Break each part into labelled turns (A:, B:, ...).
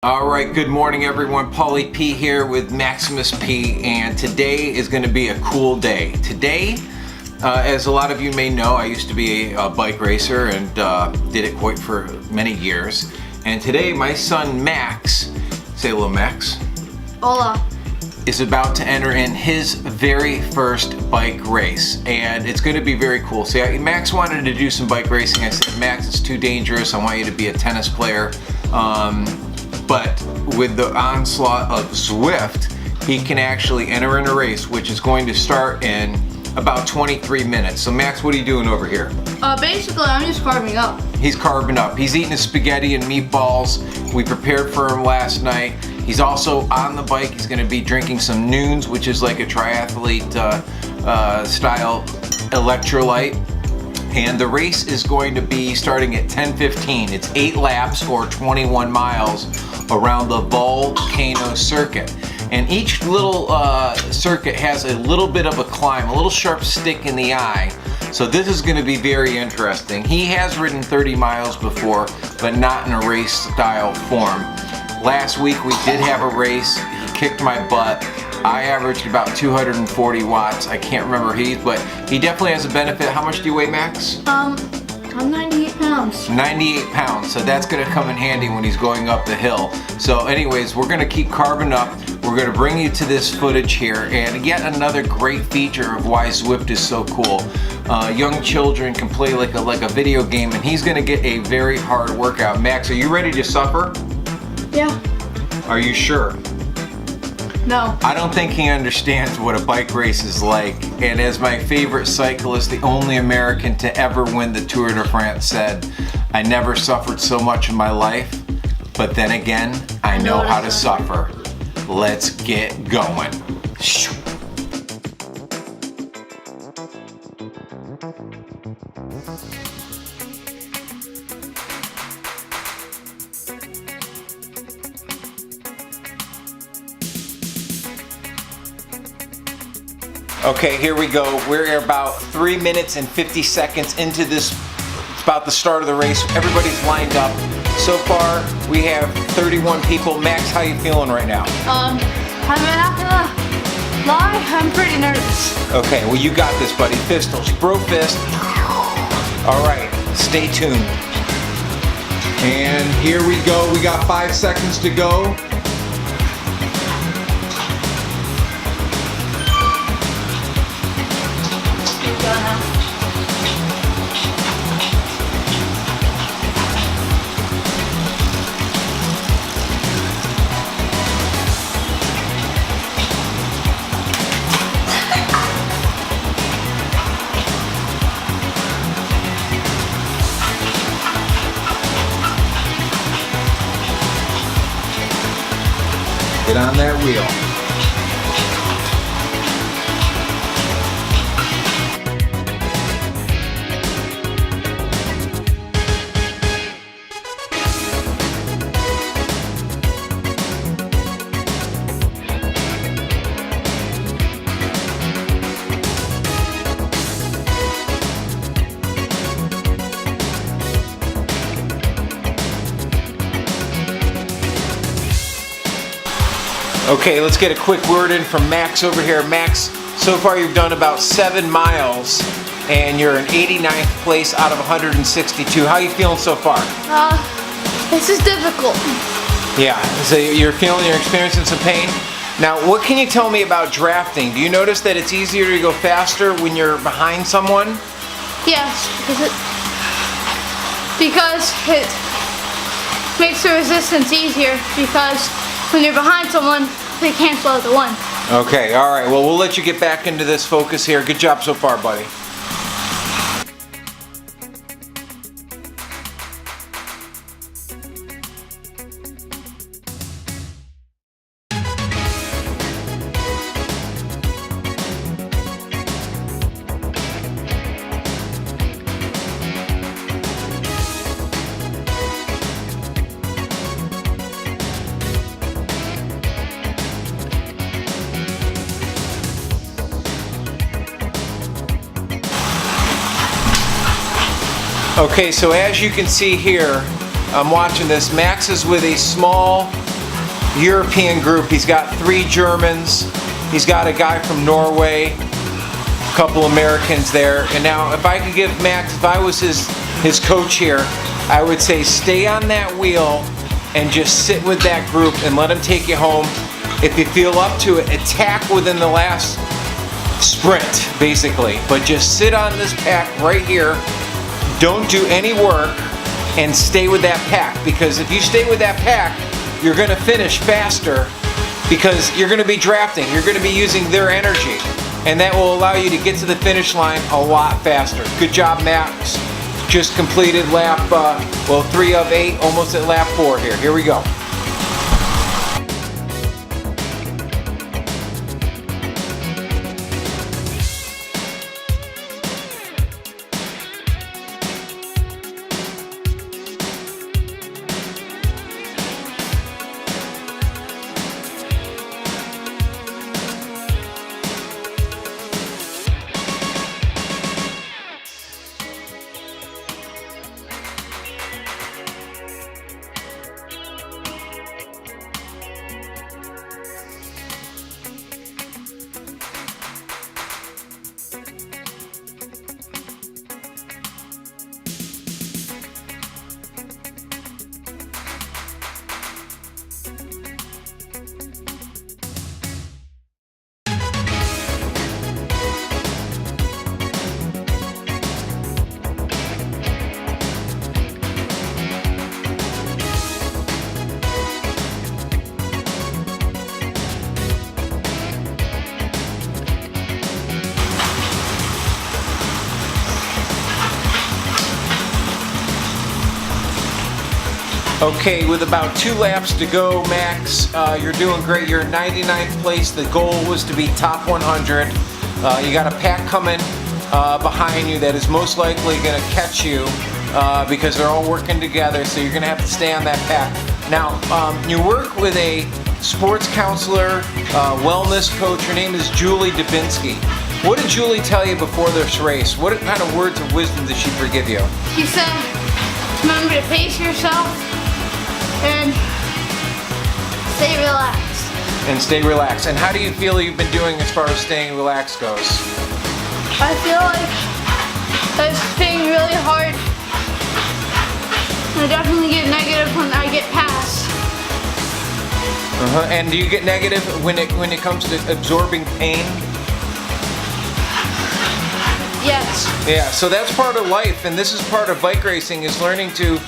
A: Alright, good morning everyone. Paulie P here with Maximus P, and today is going to be a cool day. Today, as a lot of you may know, I used to be a bike racer and did it quite for many years. And today my son Max, say hello Max.
B: Hola.
A: Is about to enter in his very first bike race, and it's going to be very cool. See, Max wanted to do some bike racing. I said, Max, it's too dangerous. I want you to be a tennis player. But with the onslaught of Zwift, he can actually enter in a race, which is going to start in about 23 minutes. So Max, what are you doing over here?
B: Basically, I'm just carving up.
A: He's carving up. He's eating his spaghetti and meatballs. We prepared for him last night. He's also on the bike. He's going to be drinking some Nunes, which is like a triathlete style electrolyte. And the race is going to be starting at 10:15. It's 8 laps or 21 miles around the volcano circuit. And each little circuit has a little bit of a climb, a little sharp stick in the eye. So this is going to be very interesting. He has ridden 30 miles before, but not in a race style form. Last week we did have a race. He kicked my butt. I averaged about 240 watts. I can't remember but he definitely has a benefit. How much do you weigh, Max?
B: I'm 98 pounds.
A: 98 pounds, so that's gonna come in handy when he's going up the hill. So anyways, we're gonna keep carving up. We're gonna bring you to this footage here, and yet another great feature of why Zwift is so cool. Young children can play like a video game, and he's gonna get a very hard workout. Max, are you ready to suffer?
B: Yeah.
A: Are you sure?
B: No.
A: I don't think he understands what a bike race is like. And as my favorite cyclist, the only American to ever win the Tour de France said, I never suffered so much in my life, but then again, I know how to suffer. Let's get going. Okay, here we go. We're about 3 minutes and 50 seconds into this. It's about the start of the race. Everybody's lined up. So far, we have 31 people. Max, how you feeling right now?
B: I'm not gonna lie, I'm pretty nervous.
A: Okay, well you got this, buddy. Pistols, bro fist. All right, stay tuned. And here we go. We got 5 seconds to go. Get on that wheel. Okay, let's get a quick word in from Max over here. Max, so far you've done about 7 miles and you're in 89th place out of 162. How are you feeling so far?
B: This is difficult.
A: Yeah, so you're experiencing some pain? Now, what can you tell me about drafting? Do you notice that it's easier to go faster when you're behind someone?
B: Yes, because it makes the resistance easier, because when you're behind someone, they cancel out the one.
A: Okay, all right. Well, we'll let you get back into this focus here. Good job so far, buddy. Okay, so as you can see here, I'm watching this. Max is with a small European group. He's got 3 Germans. He's got a guy from Norway, a couple Americans there. And now if I could give Max, if I was his coach here, I would say stay on that wheel and just sit with that group and let them take you home. If you feel up to it, attack within the last sprint, basically. But just sit on this pack right here. Don't do any work and stay with that pack, because if you stay with that pack, you're going to finish faster because you're going to be drafting. You're going to be using their energy, and that will allow you to get to the finish line a lot faster. Good job, Max. Just completed lap, 3 of 8, almost at lap 4 here. Here we go. Okay, with about 2 laps to go, Max, you're doing great. You're in 99th place. The goal was to be top 100. You got a pack coming behind you that is most likely going to catch you because they're all working together, so you're going to have to stay on that pack. Now, you work with a sports counselor, wellness coach. Her name is Julie Dubinsky. What did Julie tell you before this race? What kind of words of wisdom did she forgive you?
B: She said, remember to pace yourself and stay relaxed.
A: And stay relaxed. And how do you feel you've been doing as far as staying relaxed goes?
B: I feel like I'm staying really hard. I definitely get negative when I get past.
A: And do you get negative when it comes to absorbing pain?
B: Yes.
A: Yeah, so that's part of life, and this is part of bike racing, is learning to,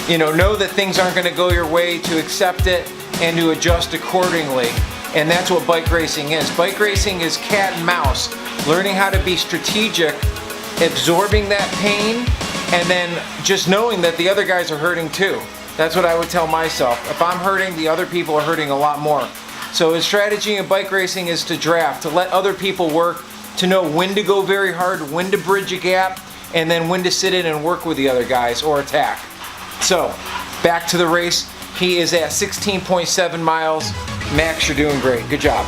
A: know that things aren't going to go your way, to accept it, and to adjust accordingly. And that's what bike racing is. Bike racing is cat and mouse, learning how to be strategic, absorbing that pain, and then just knowing that the other guys are hurting too. That's what I would tell myself. If I'm hurting, the other people are hurting a lot more. So the strategy in bike racing is to draft, to let other people work, to know when to go very hard, when to bridge a gap, and then when to sit in and work with the other guys or attack. So, back to the race. He is at 16.7 miles. Max, you're doing great. Good job.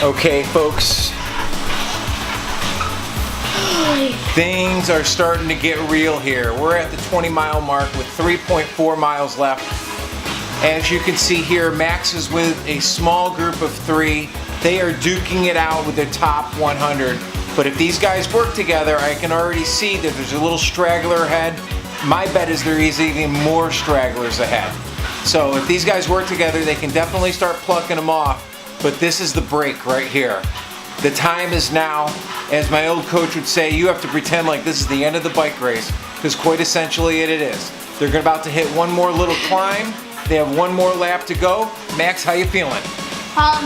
A: Okay, folks, things are starting to get real here. We're at the 20-mile mark with 3.4 miles left. As you can see here, Max is with a small group of 3. They are duking it out with their top 100. But if these guys work together, I can already see that there's a little straggler ahead. My bet is there is even more stragglers ahead. So if these guys work together, they can definitely start plucking them off. But this is the break right here. The time is now. As my old coach would say, you have to pretend like this is the end of the bike race, because quite essentially it is. They're about to hit one more little climb. They have one more lap to go. Max, how you feeling?
B: I'm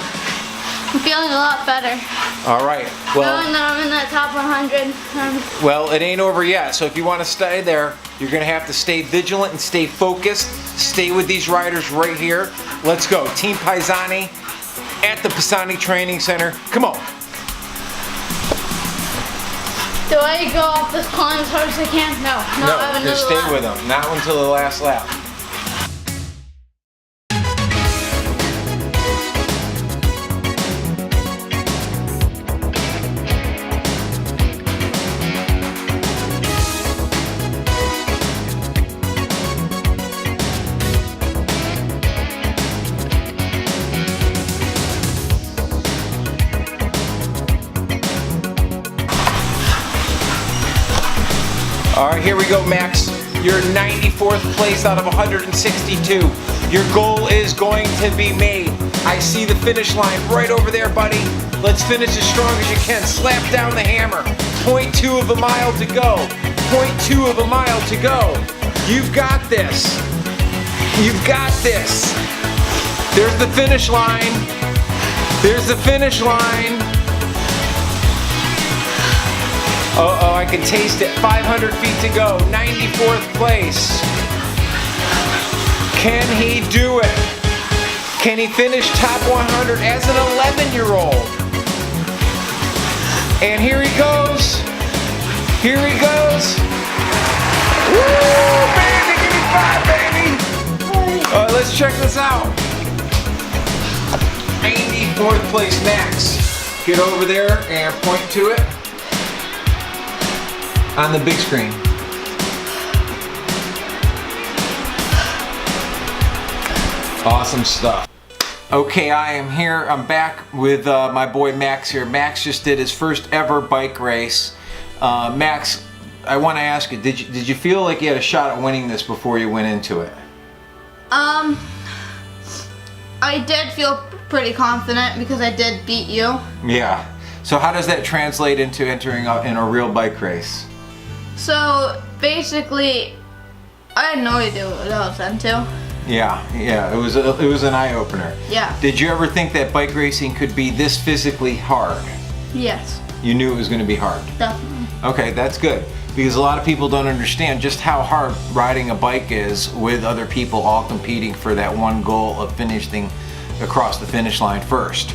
B: feeling a lot better.
A: All right. Well,
B: Knowing that I'm in that top 100.
A: well, it ain't over yet. So if you want to stay there, you're going to have to stay vigilant and stay focused. Stay with these riders right here. Let's go. Team Pisani at the Pisani Training Center. Come on.
B: Do I go off this climb as hard as I can? No. I have another
A: just stay
B: lap.
A: with them. Not until the last lap. All right, here we go, Max. You're 94th place out of 162. Your goal is going to be made. I see the finish line right over there, buddy. Let's finish as strong as you can. Slap down the hammer. 0.2 of a mile to go. 0.2 of a mile to go. You've got this. You've got this. There's the finish line. There's the finish line. Uh-oh, I can taste it. 500 feet to go. 94th place. Can he do it? Can he finish top 100 as an 11-year-old? And here he goes. Here he goes. Woo, baby, give me 5, baby. All right, let's check this out. 94th place, Max. Get over there and point to it. On the big screen. Awesome stuff. Okay, I am here. I'm back with my boy Max here. Max just did his first ever bike race. Max, I want to ask you, did you feel like you had a shot at winning this before you went into it?
B: I did feel pretty confident because I did beat you.
A: Yeah. So how does that translate into entering in a real bike race?
B: So basically, I had no idea what I was into.
A: Yeah, it was an eye-opener.
B: Yeah.
A: Did you ever think that bike racing could be this physically hard?
B: Yes.
A: You knew it was going to be hard.
B: Definitely.
A: Okay, that's good. Because a lot of people don't understand just how hard riding a bike is with other people all competing for that one goal of finishing across the finish line first.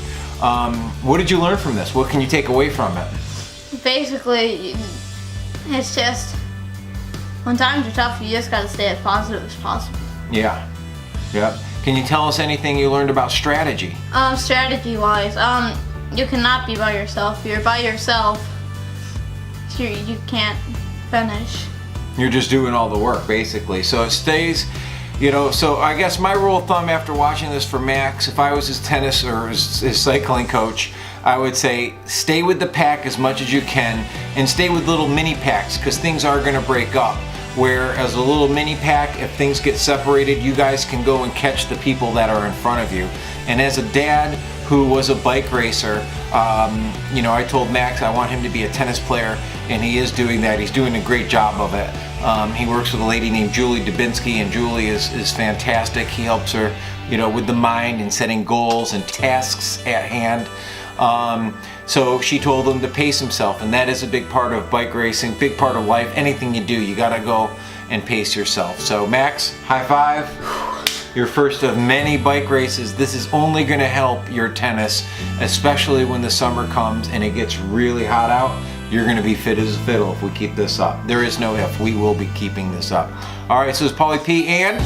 A: What did you learn from this? What can you take away from it?
B: Basically, it's just, when times are tough, you just gotta stay as positive as possible.
A: Yeah. Can you tell us anything you learned about strategy?
B: Strategy-wise, you cannot be by yourself. If you're by yourself, you can't finish.
A: You're just doing all the work, basically. So it stays, so I guess my rule of thumb after watching this for Max, if I was his tennis or his cycling coach, I would say stay with the pack as much as you can and stay with little mini packs because things are going to break up. Whereas a little mini pack, if things get separated, you guys can go and catch the people that are in front of you. And as a dad who was a bike racer, I told Max I want him to be a tennis player, and he is doing that. He's doing a great job of it. He works with a lady named Julie Dubinsky, and Julie is fantastic. He helps her, with the mind and setting goals and tasks at hand. So she told him to pace himself, and that is a big part of bike racing, big part of life. Anything you do, you gotta go and pace yourself. So Max, high five. Your first of many bike races. This is only gonna help your tennis, especially when the summer comes and it gets really hot out. You're gonna be fit as a fiddle if we keep this up. There is no if, we will be keeping this up. All right, so it's Paulie P and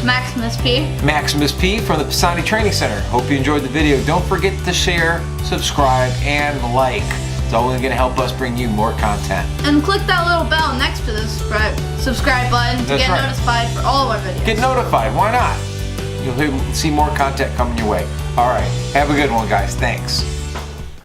B: Maximus P.
A: Maximus P from the Pisani Training Center. Hope you enjoyed the video. Don't forget to share, subscribe, and like. It's only going to help us bring you more content.
B: And click that little bell next to the subscribe button to get notified for all of our videos.
A: Get notified. Why not? You'll see more content coming your way. All right. Have a good one, guys. Thanks.